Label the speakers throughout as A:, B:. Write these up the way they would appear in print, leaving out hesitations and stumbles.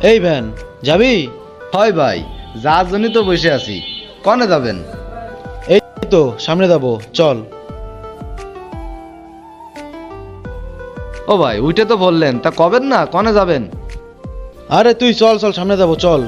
A: এই ভ্যান যাবি?
B: হয় ভাই, যার জন্যই তো বসে আছি। কনে যাবেন?
A: এই তো সামনে যাবো, চল।
B: ও ভাই, উইটে তো বললেন, তা কবেন না, কনে যাবেন?
A: আরে তুই চল চল, সামনে যাবো, চল।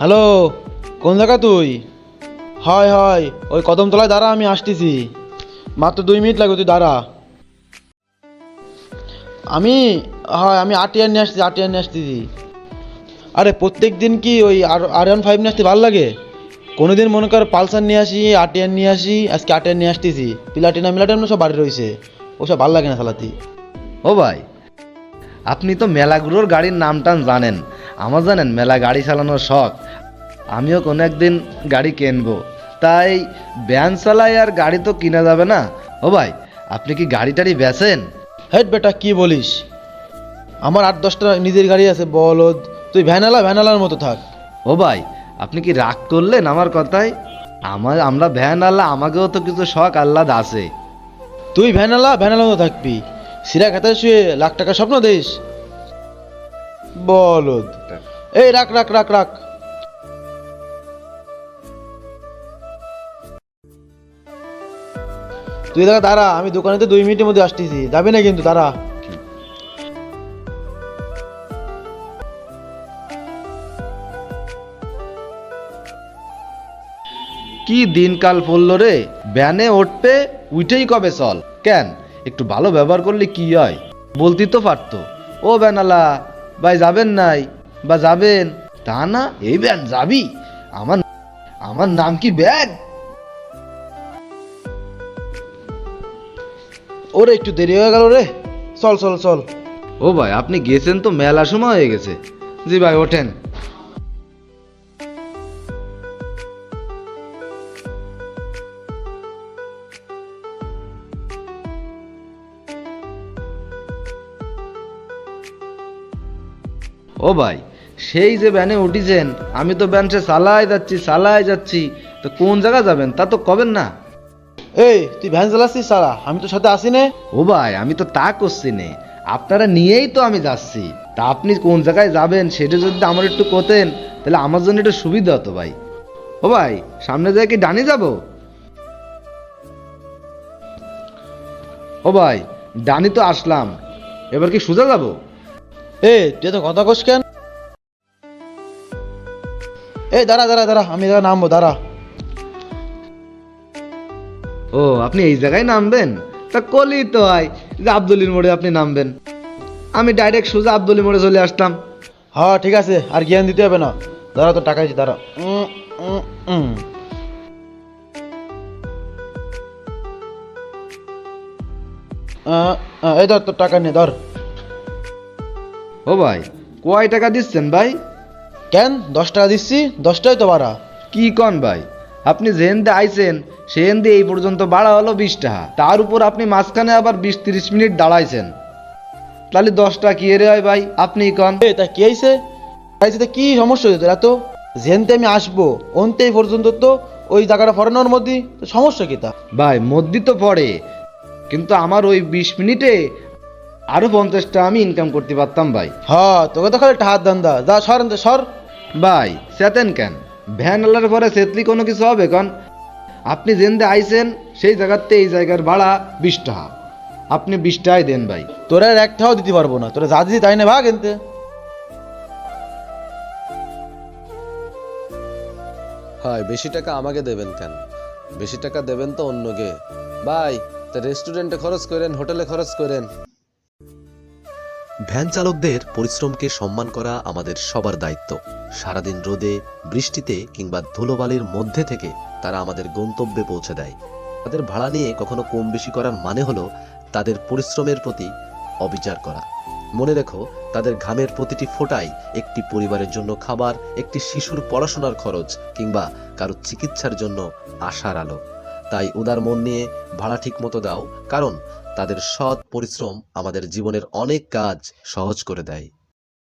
A: হ্যালো, কোন জায়গা তুই? হয় হয়, ওই কদমতলায় দাঁড়া, আমি আসতেছি। মাত্র 2 মিনিট লাগবে, তুই দাঁড়া। আমি আমি আটিয়ার নিয়ে আসছি, আটিয়ার নিয়ে আসতেছি। আরে প্রত্যেক দিন কি ওই R15 নিয়ে আসতে ভালো লাগে? কোনোদিন মনে কর পালসার নিয়ে আসি, আটিয়ার নিয়ে আসি, আজকে আটিয়ার নিয়ে আসতেছি। প্লাটিনা মিলাটিনা সব বাড়ি রয়েছে, ওসব ভালো লাগে না চালাতে।
B: ও ভাই, আপনি তো মেলাগুলোর গাড়ির নাম টাম জানেন। আমার জানেন মেলা গাড়ি চালানোর শখ। আমিও কোনো একদিন গাড়ি কিনবো, তাই ভ্যান চালাই আর গাড়ি তো কিনা যাবে না। ও ভাই, আপনি কি গাড়ি টাড়ি বেচেন?
A: হেট বেটা, কি বলিস? আমার 8-10টা নিজের গাড়ি আছে, বলদ। তুই ভ্যানালার মতো থাক।
B: ও ভাই, আপনি কি রাগ করলেন আমার কথায়? আমরা ভ্যান আল্লাহ, আমাকেও তো কিছু শখ আহ্লাদ আছে।
A: তুই ভ্যানালার মতো থাকবি। সিরা খাতে শুয়ে লাখ টাকা স্বপ্ন দিস, বলদ। এই রাখ রাখ রাখ রাখ। তুই দাঁড়া, আমি দোকানে তো 2 মিনিটের মধ্যে আসতেছি, যাবি না কিন্তু, দাঁড়া।
B: কি দিনকাল পড়ল রে, ভ্যানে উঠবে, উঠেই কবে চল। কেন, একটু ভালো ব্যবহার করলে কি হয়? বলতেই তো পারতো, ও ভ্যানালা ভাই যাবেন নাই বা যাবেন, তা না এই ভ্যান যাবি। আমার আমার নাম কি ব্যাগ?
A: ওরে একটু দেরি হয়ে গেল রে, চল চল চল।
B: ও ভাই, আপনি গেছেন তো মেলা সময় হয়ে গেছে। জি ভাই, ওঠেন। ও ভাই, সেই যে ভ্যানে উঠিছেন, আমি তো ভ্যান সে চালাই যাচ্ছি। তো কোন জায়গা যাবেন তা তো কবেন না।
A: এই তুই ভ্যান চালাচ্ছিস সারা, আমি তো সাথে আসি নে।
B: ও ভাই, আমি তো তা করছি নে, আপনারা নিয়েই তো আমি যাচ্ছি। তা আপনি কোন জায়গায় যাবেন সেটা যদি আমার একটু কোতেন, তাহলে আমার জন্য একটু সুবিধা হতো ভাই। ও ভাই, সামনে যায় কি ডানে যাব? ও ভাই, ডানি তো আসলাম, এবার কি সোজা যাব?
A: তুই তো কথা কস কেন? দাঁড়া দাঁড়া দাঁড়া, আমি নামবো, দাঁড়া।
B: ও, আপনি এই জায়গায় নামবেন? তা কলি তো হয় যে আব্দুলির মোড়ে আপনি নামবেন। আমি ডাইরেক্ট সোজা আব্দুলি মোড়ে চলে আসলাম।
A: হ্যাঁ ঠিক আছে, আর জ্ঞান দিতে হবে না। দাঁড়া, তো টাকা দিচ্ছি, দাঁড়া। উম, উম। এই ধর, তোর টাকা নে, ধর।
B: ও ভাই, কয় টাকা দিচ্ছেন ভাই?
A: কেন, 10 টাকা দিচ্ছি, 10টাই তো বাড়া।
B: কি কন ভাই, আপনি যেন দিয়ে আইছেন সেন দিয়ে এই পর্যন্ত ভাড়া হলো 20 টাকা, তার উপর আপনি মাঝখানে আবার 20-30 মিনিট দাঁড়াইছেন, তাহলে 10 টাকা কি এর হয় ভাই? আপনি কন।
A: তা কি হয়েছে? তা কি সমস্যা হয়েছে তোরা? তো যেনতে আমি আসবো অন্তে এই পর্যন্ত তো ওই জায়গাটা ফরানোর মধ্যে, তো সমস্যা কি তা?
B: ভাই মদ্যি তো পড়ে, কিন্তু আমার ওই 20 মিনিটে আরো 50 টাকা আমি ইনকাম করতে পারতাম ভাই।
A: হ্যাঁ, তোকে তো খালি টাহার দান্দা, যা সর এনতে, সর।
B: ভাই চেতেন কেন? ভ্যান আলার পরে চেতলি কোনো কিছু হবে কন? আপনি যেনতে আইছেন সেই জায়গাতে এই জায়গার ভাড়া 20 টাকা, আপনি 20 টাকাই দেন ভাই।
A: তোরা আর একটাও দিতে পারবো না, তোরা যা দিদি তাই না, ভাগ এনতে।
C: হয়, বেশি টাকা আমাকে দেবেন কেন? বেশি টাকা দেবেন তো অন্যকে। ভাই, তা রেস্টুরেন্টে খরচ করেন, হোটেলে খরচ করেন।
D: ভ্যান চালকদের পরিশ্রমকে সম্মান করা আমাদের সবার দায়িত্ব। সারাদিন রোদে, বৃষ্টিতে কিংবা ধুলোবালির মধ্যে থেকে তারা আমাদের গন্তব্যে পৌঁছে দেয়। তাদের ভাড়া নিয়ে কখনো কম বেশি করার মানে হলো তাদের পরিশ্রমের প্রতি অবিচার করা। মনে রেখো, তাদের ঘামের প্রতিটি ফোঁটাই একটি পরিবারের জন্য খাবার, একটি শিশুর পড়াশোনার খরচ কিংবা কারো চিকিৎসার জন্য আশার আলো। তাই উদার মন নিয়ে ভাড়া ঠিক মতো দাও, কারণ তাদের সৎ পরিশ্রম আমাদের জীবনের অনেক কাজ সহজ করে দেয়।